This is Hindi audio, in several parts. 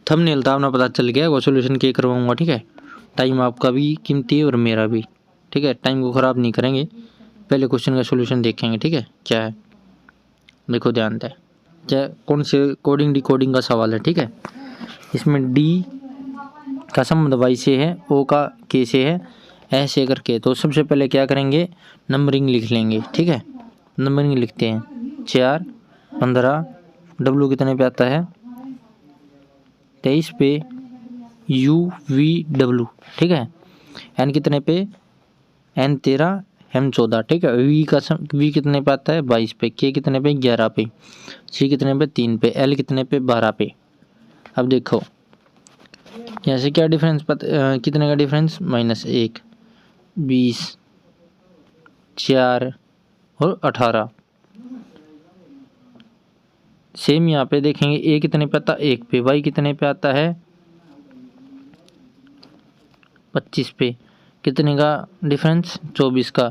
थंबनेल तो आपने पता चल गया, वो सोल्यूशन के करवाऊंगा, ठीक है। टाइम आपका भी कीमती है और मेरा भी, ठीक है। टाइम को ख़राब नहीं करेंगे, पहले क्वेश्चन का सोल्यूशन देखेंगे, ठीक है। क्या है देखो ध्यान से, क्या कौन से कोडिंग डिकोडिंग का सवाल है, ठीक है। इसमें डी का संबंध वाई से है, ओ का के से है, ऐसे करके। तो सबसे पहले क्या करेंगे, नंबरिंग लिख लेंगे, ठीक है। नंबरिंग लिखते हैं 4, 15, डब्लू कितने पे आता है 23 पे, यू वी डब्लू, ठीक है। एन कितने पे, एन 13, एम 14, ठीक है। वी कितने पे आता है 22 पे, के कितने पे 11 पे, सी कितने पे 3 पे, एल कितने पे 12 पे। अब देखो यहाँ से क्या डिफरेंस कितने का डिफरेंस, -1, 20, 4 और 18। सेम यहाँ पे देखेंगे, ए कितने पे आता है 1 पे, वाई कितने पे आता है 25 पे, कितने का डिफरेंस 24 का।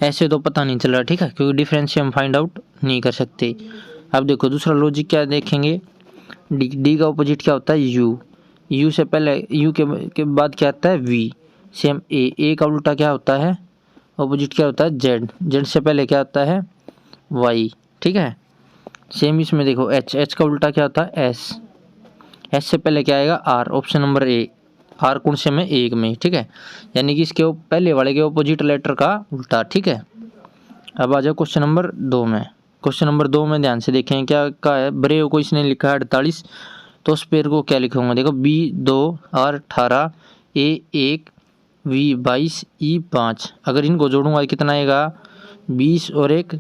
ऐसे तो पता नहीं चल रहा, ठीक है, क्योंकि डिफरेंस से हम फाइंड आउट नहीं कर सकते। अब देखो दूसरा लॉजिक क्या देखेंगे, डी का अपोजिट क्या होता है यू से पहले, यू के बाद क्या आता है वी। सेम ए का उल्टा क्या होता है, अपोजिट क्या होता है जेड से पहले क्या होता है वाई, ठीक है। सेम इसमें देखो एच का उल्टा क्या होता है एस से पहले क्या आएगा R, option number A. R कौन से में, एक में, ठीक है। यानी कि इसके पहले वाले के अपोजिट लेटर का उल्टा, ठीक है। अब आ जाओ क्वेश्चन नंबर 2 में। क्वेश्चन नंबर 2 में ध्यान से देखें क्या है, ब्रेव को इसने लिखा है 48, तो उस पेयर को क्या लिखूंगा, देखो बी 2, आर 18, ए 1, वी 22, ई 5। अगर इनको जोड़ूंगा कितना आएगा 20 और 1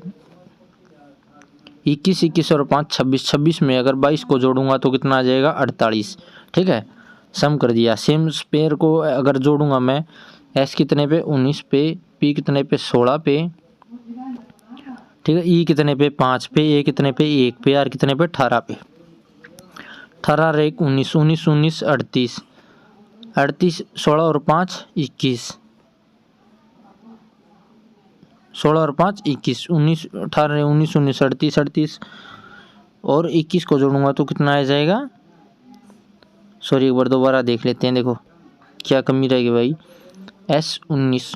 21, 21 और 5 26, 26 में अगर 22 को जोड़ूंगा तो कितना आ जाएगा 48, ठीक है। सम कर दिया। सेम पेयर को अगर जोड़ूंगा मैं, एस कितने पे 19 पे, पी कितने पे 16 पे, ठीक है, ई कितने पे 5 पे, ए कितने पे 1 पे, आर कितने पे 18 पे। 18 1 19, 19 19 38, 38 16 और 5 21, 16 और 5 21, 19 18 19 19 38 38 और 21 को जोड़ूंगा तो कितना आ जाएगा, सॉरी एक बार दोबारा देख लेते हैं, देखो क्या कमी रहेगी भाई। S 19,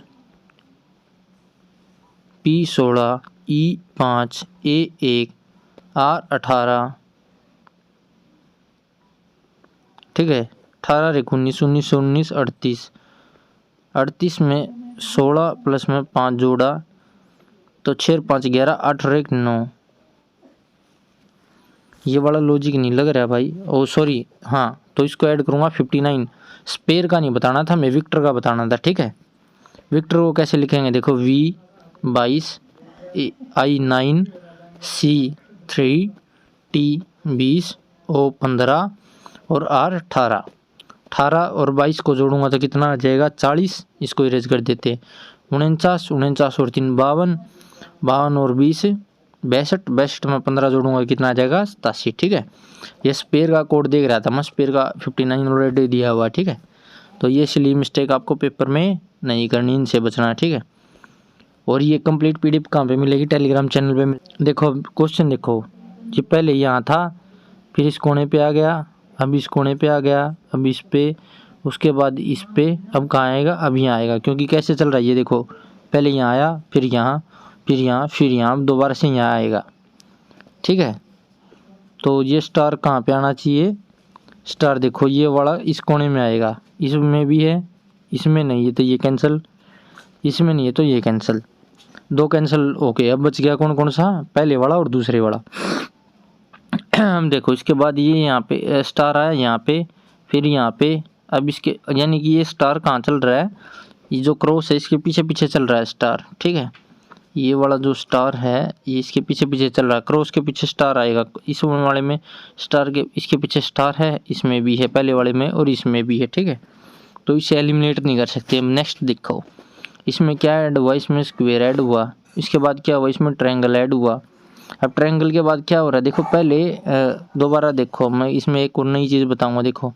P 16, E 5, A 1, R 18, ठीक है। 18 1 19 19 19 38, 38 में 16 प्लस में 5 जोड़ा तो 6 5 11, 8 1 9। ये वाला लॉजिक नहीं लग रहा भाई, ओ सॉरी, हाँ तो इसको ऐड करूँगा 59। स्पेयर का नहीं बताना था, मैं विक्टर का बताना था, ठीक है। विक्टर को कैसे लिखेंगे, देखो वी 22, आई 9, सी 3, टी 20, ओ 15 और आर 18। 18 और 22 को जोड़ूंगा तो कितना आ जाएगा 40। इसको इरेज कर देते, 49 49 और 3 52, 52 और 20 62, 62 में 15 जोड़ूंगा कितना आ जाएगा 87, ठीक है। ये स्पेयर का कोड देख रहा था मैं, स्पेयर का 59 ऑलरेडी दिया हुआ, ठीक है। तो ये इसलिए मिस्टेक आपको पेपर में नहीं करनी, इनसे बचना, ठीक है। और ये कंप्लीट पीडीएफ कहाँ पे मिलेगी, टेलीग्राम चैनल पे। देखो क्वेश्चन देखो, ये पहले यहाँ था, फिर इस कोने पे आ गया, अब इस कोने पे आ गया, अब इस पे, उसके बाद इस पे, अब कहाँ आएगा, अब यहाँ आएगा। क्योंकि कैसे चल रहा है ये देखो, पहले यहाँ आया, फिर यहाँ, फिर यहाँ, फिर यहाँ, दोबारा से यहाँ आएगा, ठीक है। तो ये स्टार कहाँ पे आना चाहिए, स्टार देखो ये वाला इस कोने में आएगा, इसमें भी है, इसमें नहीं है तो ये कैंसिल, इसमें नहीं है तो ये कैंसिल, दो कैंसिल, ओके। अब बच गया कौन कौन सा, पहले वाला और दूसरे वाला। हम देखो इसके बाद ये यहाँ पे स्टार आया यहाँ पे, फिर यहाँ पे, अब इसके यानी कि ये स्टार कहाँ चल रहा है, ये जो क्रॉस है इसके पीछे पीछे चल रहा है स्टार, ठीक है। ये वाला जो स्टार है ये इसके पीछे पीछे चल रहा है, क्रॉस के पीछे स्टार आएगा, इस वाले में स्टार के इसके पीछे स्टार है, इसमें भी है पहले वाले में और इसमें भी है, ठीक है। तो इसे एलिमिनेट नहीं कर सकते। नेक्स्ट देखो इसमें क्या ऐड हुआ, इसमें स्क्वायर ऐड हुआ, इसके बाद क्या हुआ, इसमें ट्रायंगल ऐड हुआ। अब ट्रायंगल के बाद क्या हो रहा है, देखो पहले दोबारा देखो, मैं इसमें एक और नई चीज़ बताऊंगा। देखो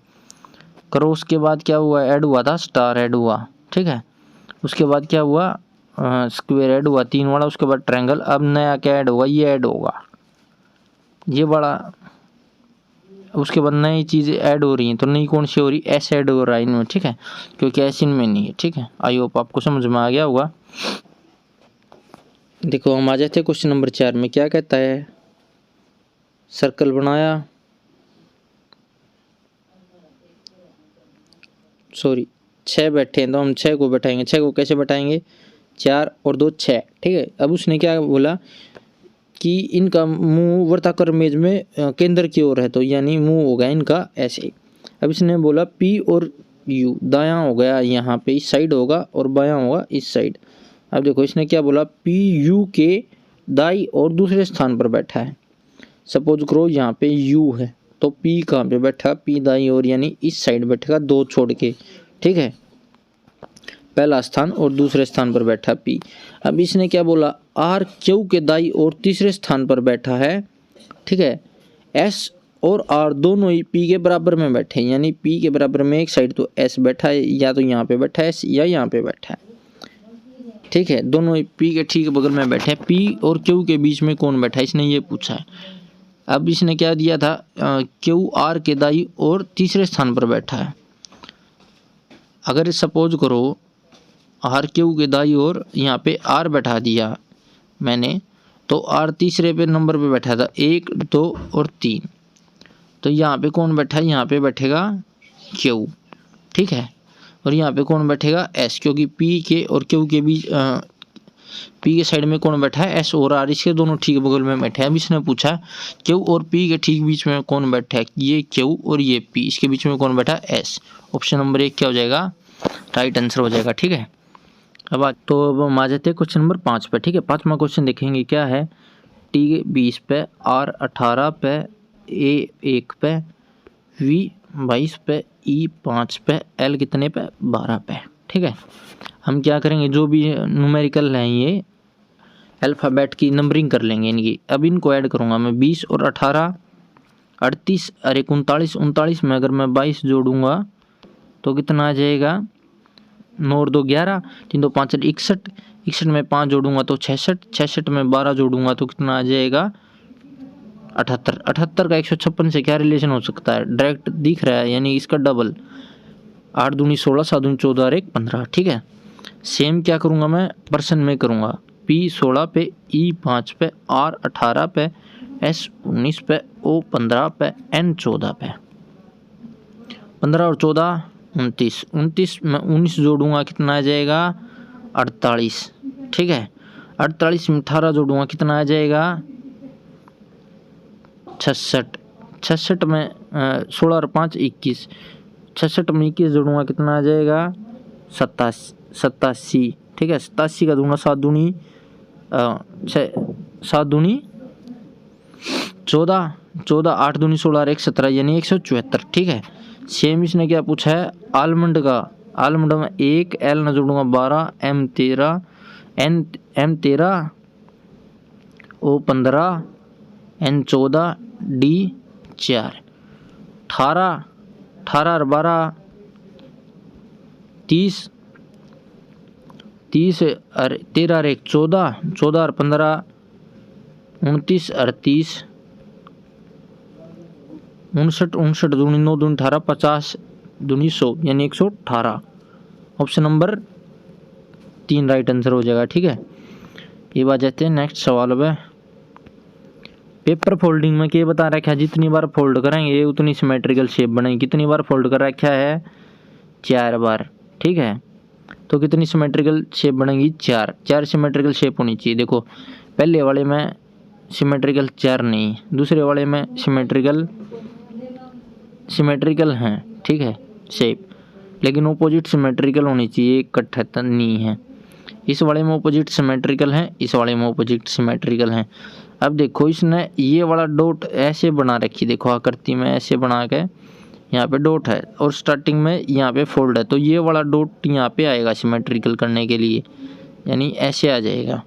क्रॉस के बाद क्या हुआ, ऐड हुआ था स्टार ऐड हुआ, ठीक है। उसके बाद क्या हुआ, स्क्वायर ऐड हुआ 3 वाला, उसके बाद ट्रायंगल। अब नया क्या ऐड होगा, ये ऐड होगा, ये बड़ा उसके बाद नई चीज़ें ऐड हो रही हैं, तो नई कौन सी हो रही है, एस ऐड हो रहा है इनमें, ठीक है, क्योंकि एस इनमें नहीं है, ठीक है। आई होप आपको समझ में आ गया होगा। देखो हम आ जाते हैं क्वेश्चन नंबर 4 में। क्या कहता है, सर्कल बनाया, सॉरी 6 बैठे हैं तो हम 6 को बैठाएंगे। 6 को कैसे बैठाएंगे, 4 और 2 6, ठीक है। अब उसने क्या बोला कि इनका मुंह वृत्ताकार मेज में केंद्र की ओर है, तो यानी मुंह हो गया इनका ऐसे। अब इसने बोला पी और यू, दायां हो गया यहाँ पे इस साइड होगा और बायां होगा इस साइड। अब देखो इसने क्या बोला, पी यू के दाई और दूसरे स्थान पर बैठा है। सपोज करो यहाँ पे यू है, तो पी कहाँ पे बैठा, पी दाई और यानी इस साइड बैठेगा 2 छोड़ के, ठीक है, पहला स्थान और दूसरे स्थान पर बैठा पी। अब इसने क्या बोला, आर क्यू के दाई और तीसरे स्थान पर बैठा है, ठीक है। एस और आर दोनों ही पी के बराबर में बैठे हैं, यानी पी के बराबर में एक साइड तो एस बैठा है, या तो यहाँ पे बैठा है या यहाँ पे बैठा है, ठीक है। दोनों ही पी के ठीक बगल में बैठे हैं। पी और क्यू के बीच में कौन बैठा है, इसने ये पूछा है। अब इसने क्या दिया था, क्यू आर के दाई और तीसरे स्थान पर बैठा है। अगर सपोज करो आर क्यू के दाई और यहाँ पे आर बैठा दिया मैंने, तो आर तीसरे पे नंबर पे बैठा था 1 2 और 3, तो यहाँ पे कौन बैठा है, यहाँ पे बैठेगा क्यू, ठीक है। और यहाँ पे कौन बैठेगा, एस, क्योंकि पी के और क्यू के बीच पी के साइड में कौन बैठा है, एस और आर, इसके दोनों ठीक बगल में बैठे हैं। अब इसने पूछा क्यू और पी के ठीक बीच में कौन बैठा है, ये क्यू और ये पी, इसके बीच में कौन बैठा है, एस। ऑप्शन नंबर 1 क्या हो जाएगा, राइट आंसर हो जाएगा, ठीक है। अब हम आ जाते हैं क्वेश्चन नंबर 5 पे, ठीक है। 5वां क्वेश्चन देखेंगे क्या है, टी 20 पे, आर 18 पे, ए 1 पे, वी 22 पे, ई 5 पे, एल कितने पे, 12 पे, ठीक है। हम क्या करेंगे, जो भी न्यूमेरिकल हैं ये अल्फ़ाबेट की नंबरिंग कर लेंगे इनकी। अब इनको ऐड करूँगा मैं, 20 और 18 38 और 39, 39 में अगर मैं 22 जोड़ूंगा तो कितना आ जाएगा, 9 और 2 11, 3 2 5 61, 61 में 5 जोड़ूंगा तो 66, 66 में 12 जोड़ूंगा तो कितना आ जाएगा, 78। 78 का 156 से क्या रिलेशन हो सकता है, डायरेक्ट दिख रहा है, यानी इसका डबल, 8 दूनी 16, 7 दूनी 14 और 1 15, ठीक है। सेम क्या करूँगा मैं, परसेंट में करूँगा, पी 16 पे, ई 5 पे, आर 18 पे, एस 19 पे, ओ 15 पे, एन 14 पे। 15 और 14 29, 29 में 19 जोड़ूंगा कितना आ जाएगा, 48, ठीक है। 48 में 18 जोड़ूंगा कितना आ जाएगा, 66, 66 में 16 और 5 21, 66 में 21 जोड़ूंगा कितना आ जाएगा, 87, ठीक है। 87 का दूंगा 7 दूनी 7 दूनी 14, 14 8 दूनी 16 और 1 17, यानी 174, ठीक है। सेम इसने क्या पूछा है, आलमंड का, आलमंड में 1, एल न जोड़ूंगा 12, एम 13, एम 13, ओ 15, एन 14, डी 4, 18, 18 और 12 30, 30 और 13 और 1 14, 14 और 15 29 और 30, 59, 59 दूनी 9 दूनी 18, 50 दूनी 100, यानी 118। ऑप्शन नंबर 3 राइट आंसर हो जाएगा, ठीक है। ये बात जाते हैं नेक्स्ट सवाल पे। पेपर फोल्डिंग में क्या बता रखा है, जितनी बार फोल्ड करेंगे उतनी सिमेट्रिकल शेप बनेगी। कितनी बार फोल्ड कर रखा है, 4 बार, ठीक है। तो कितनी सिमेट्रिकल शेप बनेगी, 4 सिमेट्रिकल शेप होनी चाहिए। देखो पहले वाले में सिमेट्रिकल 4 नहीं, दूसरे वाले में सिमेट्रिकल हैं, ठीक है शेप, लेकिन ऑपोजिट सिमेट्रिकल होनी चाहिए, इकट्ठा नहीं है। इस वाले में ऑपोजिट सिमेट्रिकल हैं, इस वाले में ऑपोजिट सिमेट्रिकल हैं। अब देखो इसने ये वाला डॉट ऐसे बना रखी, देखो आकृति में ऐसे बना के यहाँ पे डॉट है और स्टार्टिंग में यहाँ पे फोल्ड है, तो ये वाला डॉट यहाँ पे आएगा सिमेट्रिकल करने के लिए, यानी ऐसे आ जाएगा।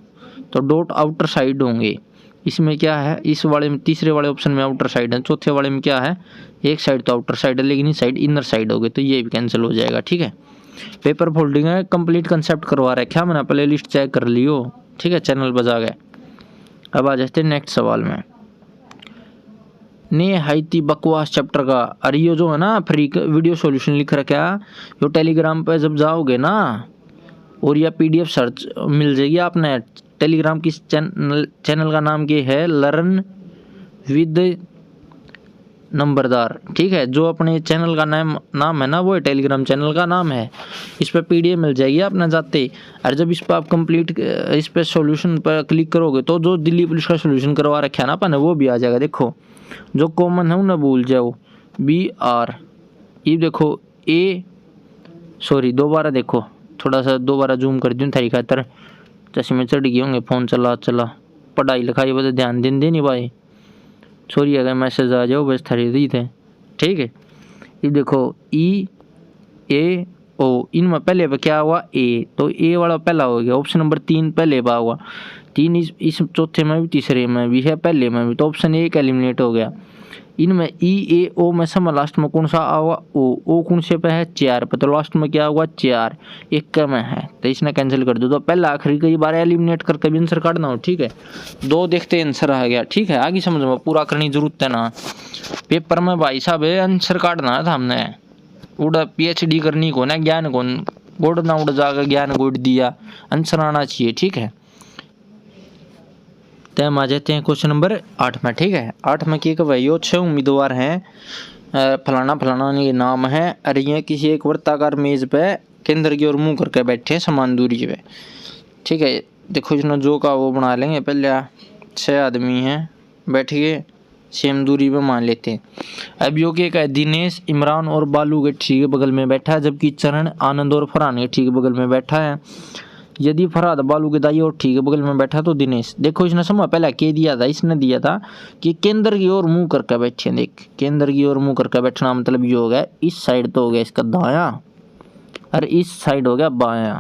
तो डॉट आउटर साइड होंगे। इसमें क्या है, इस वाले में तीसरे वाले ऑप्शन में आउटर साइड है, चौथे वाले में क्या है, एक साइड तो आउटर साइड है लेकिन इस साइड इनर साइड हो गई, तो ये भी कैंसिल हो जाएगा, ठीक है। पेपर फोल्डिंग है, कंप्लीट कंसेप्ट करवा रखा है मैंने, प्ले लिस्ट चेक कर लियो, ठीक है, चैनल बजा गए। अब आ जाते हैं नेक्स्ट सवाल में। ने हाईती बकवास चैप्टर का। अरे ये जो है ना फ्री वीडियो सॉल्यूशन लिख रखा है, यो टेलीग्राम पे जब जाओगे ना और या पीडीएफ सर्च मिल जाएगी आपने। टेलीग्राम की चैनल का नाम ये है लर्न विद नंबरदार, ठीक है। जो अपने चैनल का नाम है ना वो टेलीग्राम चैनल का नाम है। इस पर पीडीएफ मिल जाएगी आपने जाते। और जब इस पर आप कंप्लीट इस पर सॉल्यूशन पर क्लिक करोगे तो जो दिल्ली पुलिस का सॉल्यूशन करवा रखा है ना अपन वो भी आ जाएगा। देखो जो कॉमन है उन्हें भूल जाओ, BR, ये देखो A, सॉरी दोबारा देखो, थोड़ा सा दोबारा जूम कर दूँ थारी खातर, चश्मे चढ़ गए होंगे, फ़ोन चला पढ़ाई लिखाई पर ध्यान दे नहीं भाई। सॉरी अगर मैसेज आ जाओ बस थारी दी थे, ठीक है। ये देखो EAO, इनमें पहले पे क्या हुआ A, तो A वाला पहला हो गया। ऑप्शन नंबर 3 पहले बा हुआ, 3 इस चौथे में भी तीसरे में भी है पहले में भी, तो ऑप्शन 1 एलिमिनेट हो गया। इनमें EAO में समय लास्ट में कौन सा आवा O कौन से पे है 4 पे, तो लास्ट में क्या हुआ 4, 1 में है तो इसने कैंसिल कर दो। तो पहला आखिरी कई बार एलिमिनेट करके भी आंसर काटना हो, ठीक है। 2 देखते आंसर आ गया, ठीक है। आगे समझ में पूरा करनी जरूरत है ना पेपर में भाई साहब, आंसर काटना है हमने। उड़ा PhD करनी को ना ज्ञान को गोड़ ना उड़ जाकर ज्ञान गोड़ दिया, आंसर आना चाहिए, ठीक है। तो हम आ जाते हैं क्वेश्चन नंबर 8 में, ठीक है। 8 में की भाई 6 उम्मीदवार हैं, फलाना फलाना ये नाम है। अरे ये किसी एक वृत्ताकार मेज पे केंद्र की ओर मुंह करके बैठे समान दूरी पे, ठीक है। देखो इसने जो का वो बना लेंगे, पहले 6 आदमी हैं बैठ गए सेम दूरी पे मान लेते हैं। अब यो क्या है, दिनेश इमरान और बालू के ठीक बगल में बैठा है, जबकि चरण आनंद और फरहान के ठीक बगल में बैठा है। यदि फरहाद बालू के दाई और ठीक बगल में बैठा तो दिनेश, देखो इसने समय पहले के दिया था, इसने दिया था कि केंद्र की ओर मुंह करके बैठे। देख केंद्र की ओर मुंह करके बैठना मतलब ये हो गया इस साइड तो हो गया इसका दायां और इस साइड हो गया बायां।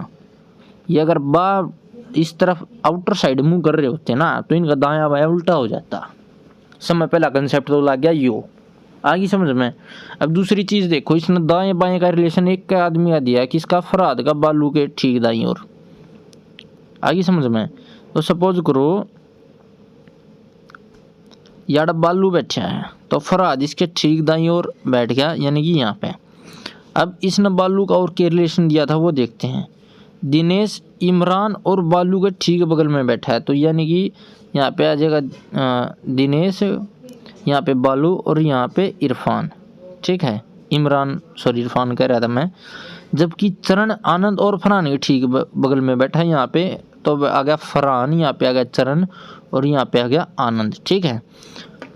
ये अगर इस तरफ आउटर साइड मुंह कर रहे होते ना तो इनका दायां बायां उल्टा हो जाता। समय पहला कंसेप्ट तो लग गया यो, आगे समझ में। अब दूसरी चीज देखो, इसने दाएं बाएं का रिलेशन एक का आदमी का दिया किसका, फरहाद का बालू के ठीक दाई ओर, आगे समझ में। तो सपोज करो यार बालू बैठा है तो फरहाद इसके ठीक दाई ओर बैठ गया, यानी कि यहाँ पे। अब इसने बालू का और क्या रिलेशन दिया था वो देखते हैं। दिनेश इमरान और बालू के ठीक बगल में बैठा है, तो यानी कि यहाँ पे आ जाएगा दिनेश, यहाँ पे बालू और यहाँ पे इरफान, ठीक है। इरफान कह रहा था मैं। जबकि चरण आनंद और फरहान के ठीक बगल में बैठा है यहाँ पे, तो आ गया फरहान, यहाँ पे आ गया चरण और यहाँ पे आ गया आनंद, ठीक है।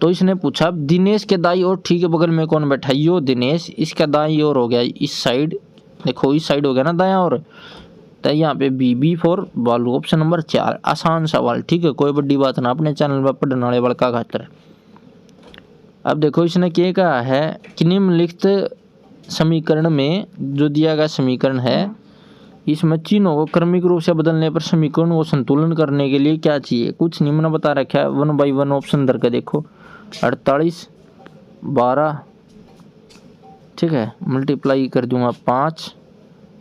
तो इसने पूछा दिनेश के दाई और ठीक बगल में कौन बैठा है, यो दिनेश, इसका दाई और हो गया इस साइड, देखो इस साइड हो गया ना दाया और, तो यहाँ पे बी फॉर बालू, ऑप्शन नंबर 4। आसान सवाल, ठीक है, कोई बड़ी बात ना, अपने चैनल पर पढ़ने वाले बड़का खातर। अब देखो इसने क्या कहा है कि निम्नलिखित समीकरण में जो दिया गया समीकरण है इसमें चिन्हों को क्रमिक रूप से बदलने पर समीकरण को संतुलन करने के लिए क्या चाहिए, कुछ निम्न बता रखा है 1 by 1 ऑप्शन दर के। देखो 48 12, ठीक है, मल्टीप्लाई कर दूंगा 5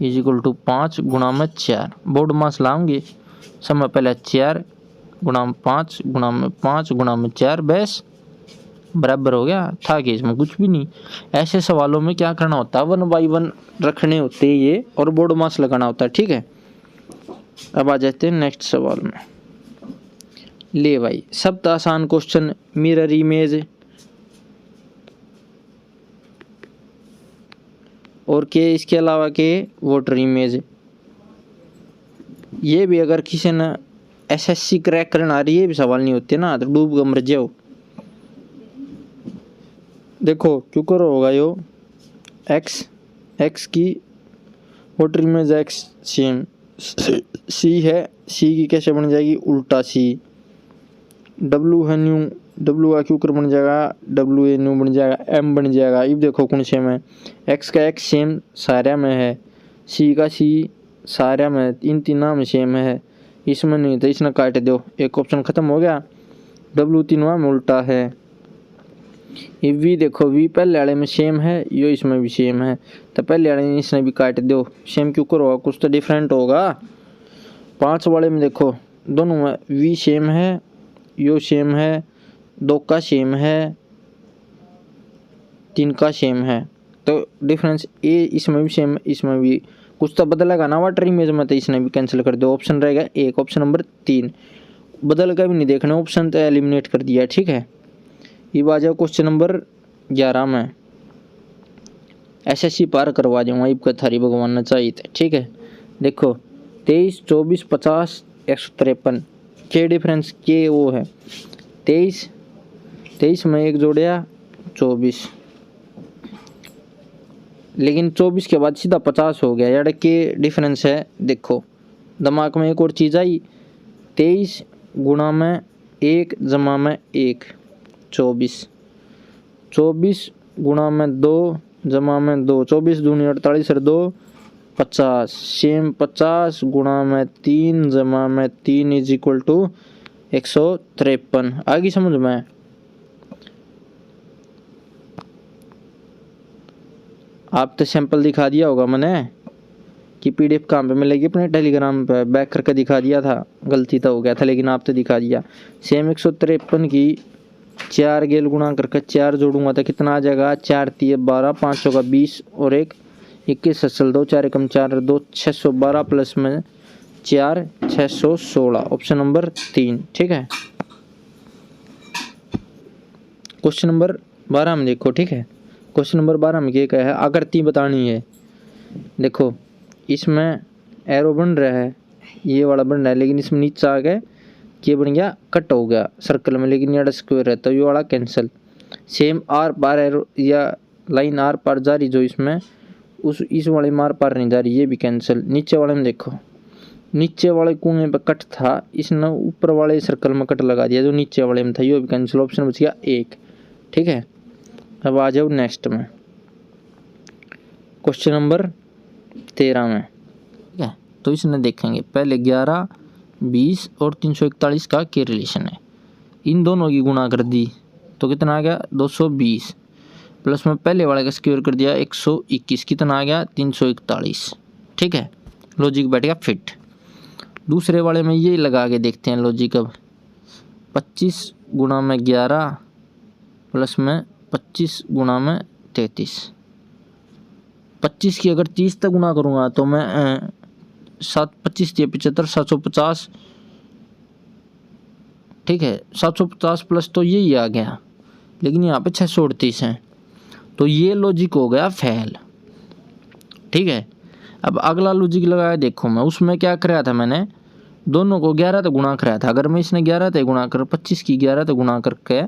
= 5 गुणा में 4, बोर्ड मास लाऊंगे। समय पहले 4 गुणा में 5 गुणा में 5 गुणा में 4 बस बराबर हो गया था कि इसमें कुछ भी नहीं। ऐसे सवालों में क्या करना होता है 1 by 1 रखने होते हैं ये और बोर्ड मास लगाना होता है, ठीक है। अब आ जाते हैं नेक्स्ट सवाल में। ले भाई सबसे आसान क्वेश्चन, मिरर इमेज और के इसके अलावा के वाटर इमेज। ये भी अगर किसी ने SSC क्रैक करना आ रही है भी सवाल नहीं होते ना तो डूब कर मर जाओ। देखो क्यों करो होगा यो x की water image x same c है, c की कैसे बन जाएगी उल्टा c, w है न्यू, w का क्यू कर बन जाएगा w ए न्यू बन जाएगा, m बन जाएगा। अब देखो कौन से में x का x सेम सारे में है, c का c सारे में, इन तीनों में सेम है, इसमें नहीं तो इसने काट दो, एक ऑप्शन खत्म हो गया। w तीनों में उल्टा है। ये v देखो v पहले वाले में सेम है, यो इसमें भी सेम है, तो पहले वाले में इसने भी काट दो, सेम क्यों करो कुछ तो डिफरेंट होगा। 5 वाले में देखो दोनों में v सेम है, यो सेम है, 2 का सेम है, 3 का सेम है, तो डिफरेंस ए इसमें भी सेम, इसमें भी कुछ तो बदलेगा ना वाटर इमेज में, तो इसने भी कैंसिल कर दो। ऑप्शन रहेगा एक, ऑप्शन नंबर 3। बदल का भी नहीं देखना, ऑप्शन तो एलिमिनेट कर दिया, ठीक है। ये आ जाओ क्वेश्चन नंबर 11 में। एसएससी पार करवा दूंगा इब थारी भगवान ने चाहिए थे, ठीक है। देखो 23, 24, 50, 153 के डिफरेंस के वो है 23 में एक जोड़िया 24, लेकिन 24 के बाद सीधा 50 हो गया, यार के डिफरेंस है। देखो दिमाग में एक और चीज़ आई, 23 गुणा में 1 जमा में 1 24, 24 गुणा में 2 जमा में 2, 24 दूनी 48 और 2 50, सेम 50 गुणा में 3 जमा में 3 इज इक्वल टू 153। आगे समझ में? आप तो सैंपल दिखा दिया होगा मैंने कि पीडीएफ कहाँ पे मिलेगी, अपने टेलीग्राम पे बैक करके दिखा दिया था, गलती तो हो गया था लेकिन आप तो दिखा दिया। सेम 153 की 4 गेल गुणा करके 4 जोड़ूंगा तो कितना आ जाएगा, 4 3 12, 5 होगा 20 और 1 21 असल 2 4 एकम 4 2 612 प्लस में 4 616, ऑप्शन नंबर 3, ठीक है। क्वेश्चन नंबर 12 में देखो, ठीक है। क्वेश्चन नंबर 12 में क्या है, आकृति बतानी है। देखो इसमें एरो बन रहा है, ये वाला बन रहा है, लेकिन इसमें नीचे आ गया ये बन गया कट हो गया सर्कल में, लेकिन ये स्क्वायर है तो ये वाला कैंसिल। सेम आर पार एरो या लाइन आर पार जा रही जो इसमें, उस इस वाले में आर पार नहीं जा रही, ये भी कैंसिल। नीचे वाले में देखो, नीचे वाले कुएं पे कट था, इसने ऊपर वाले सर्कल में कट लगा दिया जो नीचे वाले में था, ये भी कैंसिल। ऑप्शन बच गया 1, ठीक है। अब आ जाओ नेक्स्ट में, क्वेश्चन नंबर 13 में, ठीक है। तो इसने देखेंगे पहले 11, 20 और 341 का क्या रिलेशन है। इन दोनों की गुणा कर दी तो कितना आ गया 220, प्लस में पहले वाले का स्क्वायर कर दिया 121, कितना आ गया 341, ठीक है। लॉजिक बैठ गया फिट। दूसरे वाले में ये लगा के देखते हैं लॉजिक। अब 25 गुणा में 11 प्लस में 25 गुणा में 33, 25 की अगर 30 तक गुणा करूँगा तो मैं 25 75 750, ठीक है। 750 प्लस तो यही आ गया, लेकिन यहाँ पे 638 है, तो ये लॉजिक हो गया फेल, ठीक है। अब अगला लॉजिक लगाया, देखो मैं उसमें क्या कराया था, मैंने दोनों को 11 तक गुणा कराया था। अगर मैं इसने 11 तक गुणा कर 25 की 11 तक गुणा करके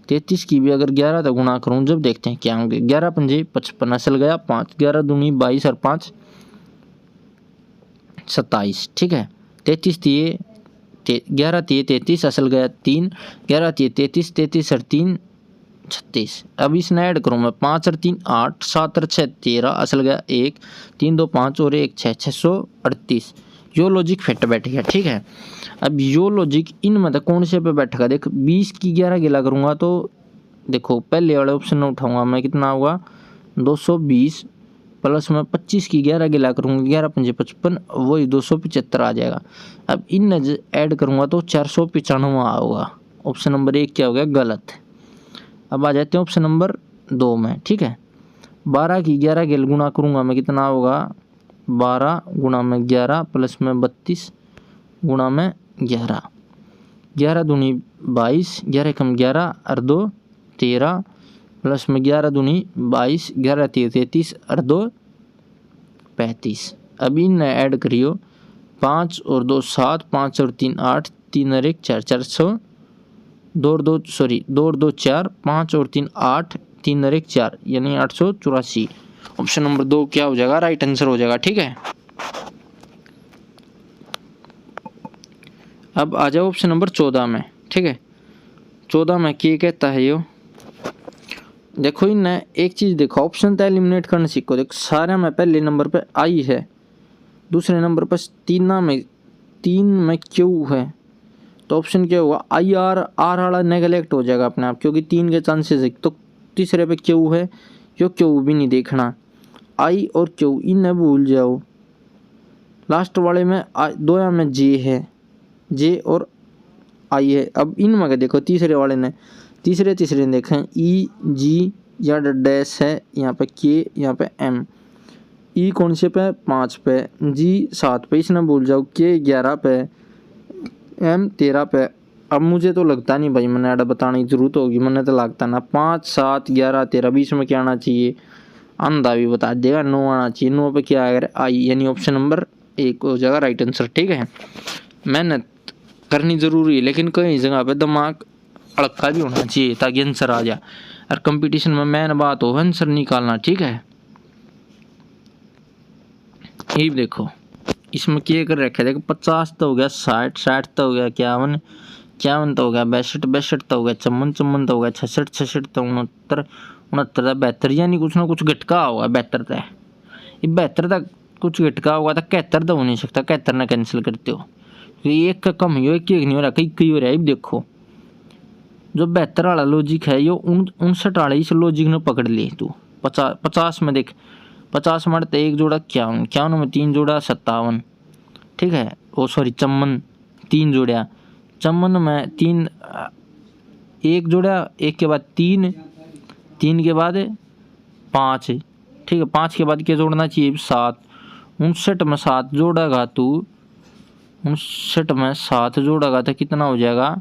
33 की भी अगर 11 तक गुणा करूँ, जब देखते हैं क्या होंगे। 11 पंजे 55 असल गया 5, 11 दूनी 22 और 5 27, ठीक है। 33 दिए 11 दिए 33 असल गया 3, 11 दिए 33, 33 और 3 36। अब इसने ऐड करूँ मैं 5 और 3 8, 7 और 6 13 असल गया 1, 3 2 5 और 1 6, 638। यो लॉजिक फिट बैठ गया, ठीक है। अब यो लॉजिक इनमें तो कौन से पे बैठेगा, देख 20 की 11 गिला करूँगा तो देखो पहले वाले ऑप्शन में उठाऊंगा मैं, कितना होगा 220, प्लस में 25 की 11 गिला करूँगा 11 पंजे 55, वही 275 आ जाएगा। अब इन ऐड करूँगा तो 495 होगा। ऑप्शन नंबर 1 क्या हो गया, गलत। अब आ जाते हैं ऑप्शन नंबर 2 में, ठीक है। 12 की 11 गिल गुणा करूँगा मैं, कितना होगा 12 गुणा में 11 प्लस में 32 गुणा में 11, 11 दूनी 22, 11 कम 11 और 2 13, प्लस में 11 दूनी 22, 11 33 और 2 35। अब इन ऐड करियो 5 और 2 7, 5 और 3 8, 3 और 1 4, 400 2 और 2 4, 5 और 3 8, 3 और 1 4, यानी 884। ऑप्शन नंबर 2 क्या हो जाएगा, राइट आंसर हो जाएगा, ठीक है। अब आ जाओ ऑप्शन नंबर 14 में, ठीक है। 14 में क्या कहता है यो, देखो इनने एक चीज़ देखो, ऑप्शन तो एलिमिनेट करना सीखो। देखो सारे में पहले नंबर पे आई है, दूसरे नंबर पर 3 में क्यू है, तो ऑप्शन क्या होगा आई आर वाला नेगलेक्ट हो जाएगा अपने आप, क्योंकि 3 के चांसेस है। तो तीसरे पे क्यू है, यो क्यू भी नहीं देखना, आई और क्यू इन्हें भूल जाओ। लास्ट वाले में 2 में जे है, जे और आई है। अब इनमें देखो तीसरे वाले ने तीसरे ने देखें ई जी या डैश है, यहाँ पे के, यहाँ पे एम। ई कौन से पे? 5 पे। जी 7 पे, इसने भूल जाओ। के 11 पे, एम 13 पे। अब मुझे तो लगता नहीं भाई मैंने ऐड बताने की जरूरत होगी, मैंने तो लगता ना 5 7 11 13 बीच में क्या आना चाहिए? अंधा भी बता देगा 9 आना चाहिए। 9 पे क्या आएगा? आई, यानी ऑप्शन नंबर 1 हो जाएगा राइट आंसर। ठीक है, मेहनत करनी जरूरी है, लेकिन कई जगह पे दिमाग अड़का भी होना चाहिए ताकि आंसर आ जाए। और कंपटीशन में मेन बात हो आंसर निकालना। ठीक है, ये देखो इसमें क्या कर रखा है, देखो 50 तो हो गया, 60 60 तो हो गया, 51 51 तो हो गया, 62 62 तो हो गया, 54 54 तो हो गया, 66 66 तो 69 69 था, 72, यानी कुछ ना कुछ घटका होगा 72 तक। ये 72 तक कुछ घटका होगा तो 71 तो हो नहीं सकता, 71 ना कैंसिल करते हो तो एक का कम ही हो, एक नहीं हो रहा, कई कई हो रहा है। अब देखो जो 72 वाला लॉजिक है ये 59 वाले इस लॉजिक ने पकड़ ली तू। 50 में देख, 50 में तो 1 जोड़ा 51, 51 में 3 जोड़ा 57। ठीक है, ओ सॉरी 54, 3 जोड़ा 54 में 3, 1 जोड़ा, 1 के बाद 3, 3 के बाद 5। ठीक है, 5 के बाद क्या जोड़ना चाहिए? 7। 59 में 7 जोड़ेगा तू, 59 में 7 जोड़ेगा तो कितना हो जाएगा?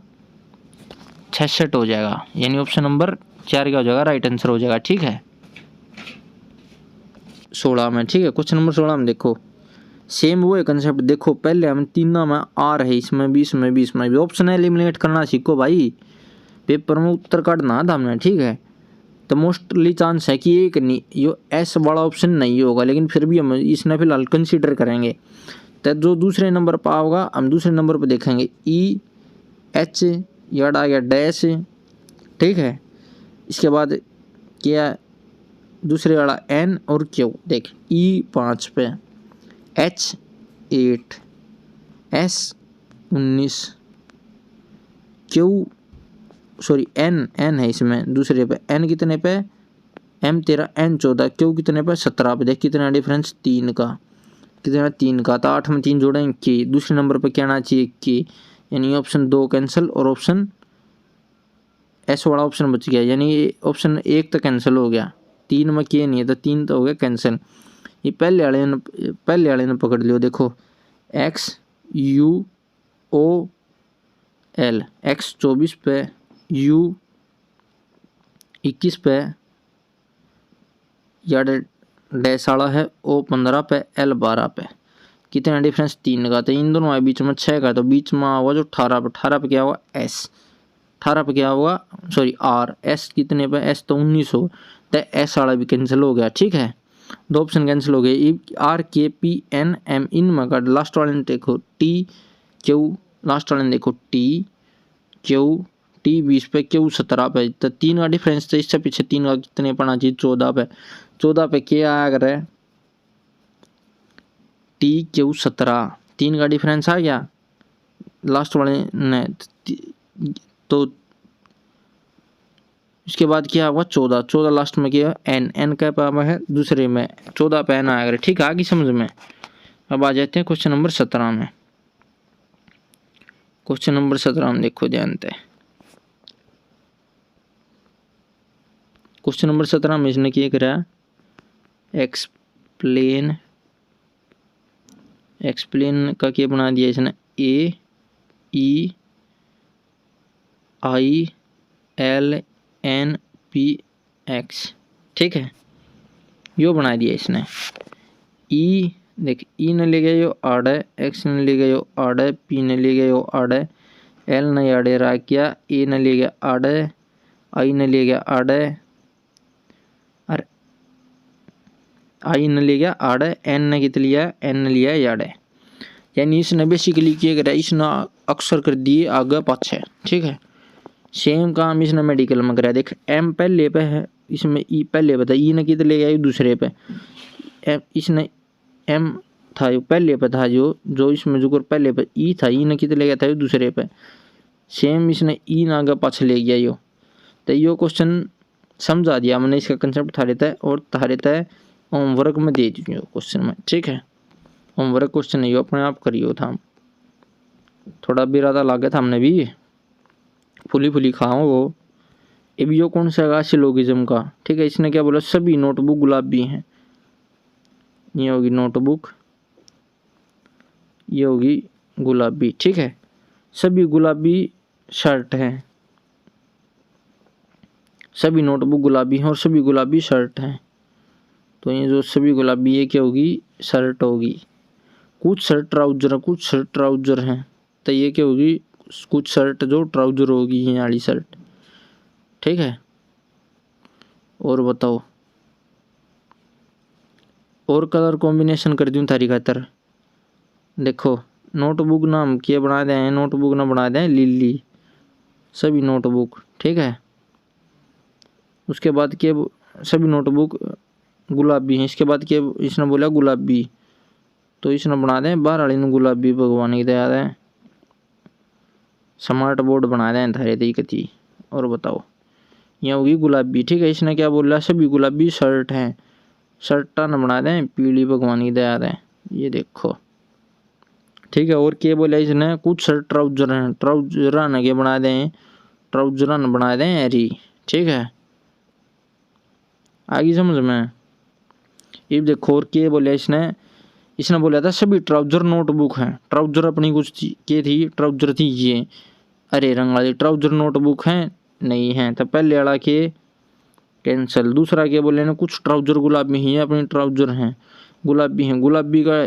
66 हो जाएगा, यानी ऑप्शन नंबर 4 का हो जाएगा राइट आंसर हो जाएगा। ठीक है, 16 में। ठीक है, क्वेश्चन नंबर 16 में देखो सेम वो है कंसेप्ट। देखो पहले हम तीनों में आर है, इसमें भी, इसमें भी, इसमें भी। ऑप्शन एलिमिनेट करना सीखो भाई, पेपर में उत्तर काटना था हमने। ठीक है, तो मोस्टली चांस है कि एक नहीं, ये एस वाला ऑप्शन नहीं होगा, लेकिन फिर भी हम इसने फिलहाल कंसीडर करेंगे। तो जो दूसरे नंबर पर होगा हम दूसरे नंबर पर देखेंगे ई एच या आ गया डैश। ठीक है, इसके बाद क्या दूसरे वाला एन और क्यू। देख ई 5 पे, H 8, S 19, Q sorry N है इसमें दूसरे पे, एन कितने पे? एम 13, एन 14, क्यू कितने पे? 17 पे। देख कितना डिफरेंस? 3 का। कितना? 3 का। तो 8 में 3 जोड़ेंगे के, दूसरे नंबर पे क्या आना चाहिए? के, यानी ऑप्शन 2 कैंसिल और ऑप्शन एस वाला ऑप्शन बच गया, यानी ऑप्शन 1 तो कैंसिल हो गया। 3 में के नहीं है तो 3 तो हो गया कैंसिल। ये पहले वाले ने पकड़ लियो। देखो X U O L, X 24 पे, यू 21 पे, या डैश वाला है ओ 15 पे, एल 12 पे। कितना डिफरेंस? 3 का। तो इन दोनों है बीच में 6 का, तो बीच में होगा जो 18 पे। 18 पे क्या होगा? एस। 18 पे क्या होगा? Sorry R. एस कितने पे? एस तो 19 हो, तो एस वाला भी कैंसिल हो गया। ठीक है, 2 ऑप्शन कैंसिल हो गए। आर के पी एन एम इन में का लास्ट वाले ने देखो टी क्यू, लास्ट वाले ने देखो टी क्यू, टी 20 पे, क्यू 17 पे। तो 3 का डिफरेंस, तो इससे पीछे 3 का कितने पढ़ना चाहिए? 14 पे। 14 पे क्या आया करे? टी क्यू 17, 3 का डिफरेंस आ गया लास्ट वाले ने। तो इसके बाद क्या होगा? 14, 14 लास्ट में क्या? एन, एन का पावर है दूसरे में, 14 पे एन आएगा। ठीक है, आगे समझ में। अब आ जाते हैं क्वेश्चन नंबर 17 में। क्वेश्चन नंबर 17 में देखो ध्यान से। क्वेश्चन नंबर 17 में इसने क्या करा? एक्सप्लेन का क्या बना दिया इसने? A E I L N P X. ठीक है, यो बना दिया इसने। ई देख, ई ने ले गया यो आड़े, एक्स ने ले गया यो आड़े, पी ने ले गया यो आड़े, एल ने आड़े रहा किया, ए ने ले गया आड़े, आई ने ले गया आड़े, और आई ने ले गया आड़े, एन ने कित लिया? एन ने लिया याड़े। यानी इसने बेसिकली क्या करा? इसने अक्सर कर दिए आगे पाछे। ठीक है, सेम काम इसने मेडिकल में करा। देख एम पहले पे है, इसमें ई पहले पे था, ई ने कित ले गया दूसरे पे। इसने एम था जो पहले पे था, जो इसमें जो पहले पे ई था, ई ने कित ले गया था दूसरे पे। सेम इसने ई ने आगे पाछे ले गया यो। तो यो क्वेश्चन समझा दिया मैंने इसका कंसेप्ट था रहता है, और था रहता है होमवर्क में दे दीजिए क्वेश्चन में। ठीक है, होमवर्क क्वेश्चन नहीं हो, अपने आप करियो था। थोड़ा बिरादा लागे था हमने भी, फुली खाओ वो अब यो कौन सा है सिलोगिज्म का, ठीक है। इसने क्या बोला, सभी नोटबुक गुलाबी हैं। ये होगी नोटबुक, ये होगी गुलाबी, ठीक है। सभी गुलाबी शर्ट हैं, सभी नोटबुक गुलाबी हैं और सभी गुलाबी शर्ट हैं। तो ये जो सभी गुलाबी ये क्या होगी, शर्ट होगी। कुछ शर्ट ट्राउजर है, कुछ शर्ट ट्राउजर हैं, तो ये क्या होगी, कुछ शर्ट जो ट्राउजर होगी, ये वाली शर्ट, ठीक है। और बताओ, और कलर कॉम्बिनेशन कर दूं थारी खातर। देखो नोटबुक नाम क्या बना दें, नोटबुक ना बना दें लिली, सभी नोटबुक, ठीक है। उसके बाद के सभी नोटबुक गुलाबी हैं। इसके बाद के इसने बोला गुलाबी, तो इसने बना दें बाहर वाली ने गुलाबी, भगवान की दया है। स्मार्ट बोर्ड बना दें थारे दिक्कती। और बताओ, यह होगी गुलाबी, ठीक है। इसने क्या बोला, सभी गुलाबी शर्ट हैं, शर्टा न बना दें पीली, भगवान की दया है। ये देखो, ठीक है। और क्या बोला इसने, कुछ शर्ट ट्राउजर हैं, ट्राउजरा न क्या बना दें, ट्राउजरा न बना दें एरी, ठीक है। आगे समझ में। ये देखो और क्या बोला इसने बोला था सभी ट्राउजर नोटबुक हैं। ट्राउजर अपनी कुछ क्या थी, ट्राउजर थी ये हरे रंग वाली, ट्राउजर नोटबुक हैं नहीं है, तो पहले वाला के कैंसल। दूसरा क्या बोले ना, कुछ ट्राउजर गुलाबी हैं, अपनी ट्राउजर हैं गुलाबी हैं। गुलाबी का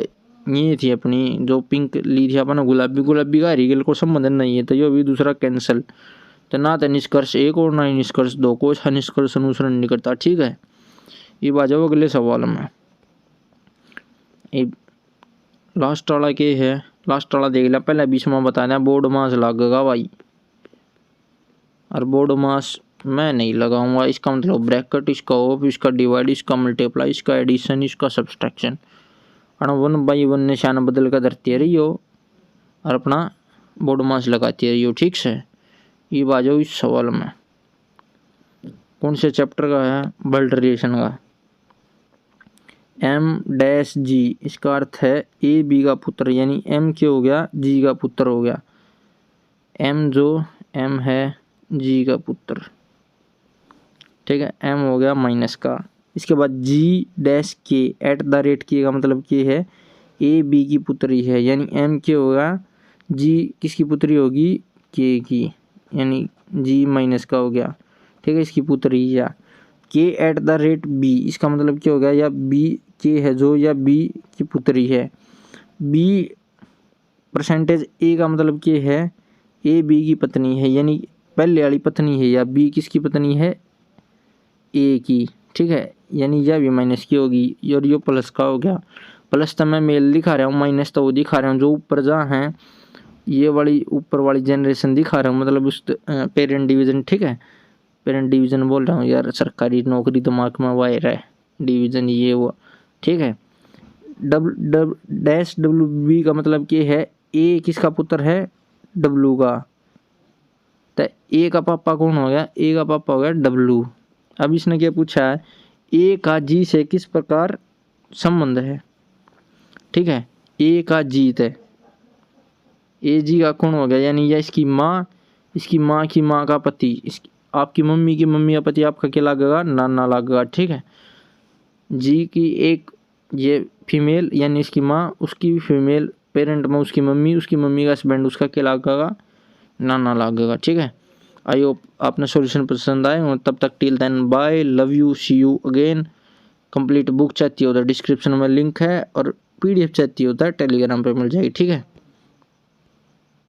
ये थी अपनी जो पिंक ली थी अपन गुलाबी, गुलाबी का हरी को संबंध नहीं है, तो ये भी दूसरा कैंसल। तो ना तो निष्कर्ष एक और ना ही निष्कर्ष दो, कोई सा निष्कर्ष अनुसरण नहीं करता, ठीक है। ये आ जाओ अगले सवाल में। लास्ट वाला के है, लास्ट वाला देख लिया, पहले बीच में बता दें बोर्ड मास लगेगा भाई, और बोर्ड मास मैं नहीं लगाऊंगा। इसका मतलब ब्रैकेट, इसका ऑफ, इसका डिवाइड, इसका मल्टीप्लाई, इसका एडिशन, इसका सब्सट्रैक्शन, और 1/1 निशान बदल कर धरती रही हो और अपना बोर्ड मास लगाती रही हो, ठीक से। ये आ जाओ इस सवाल में, कौन से चैप्टर का है, ब्लड रिलेशन का। M-G, इसका अर्थ है ए बी का पुत्र, यानी M क्या हो गया, G का पुत्र हो गया। M जो M है G का पुत्र, ठीक है। M हो गया माइनस का। इसके बाद G-K @ का मतलब क्या है, ए बी की पुत्री है, यानी M क्या होगा, G किसकी पुत्री होगी, K की, यानी G माइनस का हो गया, ठीक है, इसकी पुत्री। या K @ B, इसका मतलब क्या हो गया, या B K है जो, या B की पुत्री है। B परसेंटेज A का मतलब क्या है, A B की पत्नी है, यानी पहले वाली पत्नी है, या B किसकी पत्नी है, A की, ठीक है। यानी यह भी माइनस की होगी, और यो प्लस का हो गया। प्लस तो मैं मेल दिखा रहा हूँ, माइनस तो वो दिखा रहा हूँ जो ऊपर जहाँ है, ये वाली ऊपर वाली जनरेशन दिखा रहा हूँ, मतलब उस पेरेंट डिवीजन, ठीक है। पेरेंट डिवीजन बोल रहा हूँ यार, सरकारी नौकरी दिमाग में वायर है, डिवीजन ये वो, ठीक है। -WB का मतलब क्या है, ए किसका पुत्र है, W का, तो ए का पापा कौन हो गया, ए का पापा हो गया W। अब इसने क्या पूछा है, ए का G से किस प्रकार संबंध है, ठीक है। ए का G है, ए G का कौन हो गया, यानी यह इसकी माँ की माँ का पति, इसकी आपकी मम्मी की मम्मी का पति आपका क्या लगेगा, नाना लगेगा, ठीक है। G की एक ये फीमेल, यानी इसकी माँ, उसकी फीमेल पेरेंट में उसकी मम्मी का हस्बैंड, उसका क्या लगेगा, नाना लगेगा, ठीक है। आई होप आपने सॉल्यूशन पसंद आए, और तब तक till then bye, love you, see you again. Complete book चाहती हो तो डिस्क्रिप्शन में लिंक है, और PDF चाहती हो तो टेलीग्राम पे मिल जाएगी, ठीक है।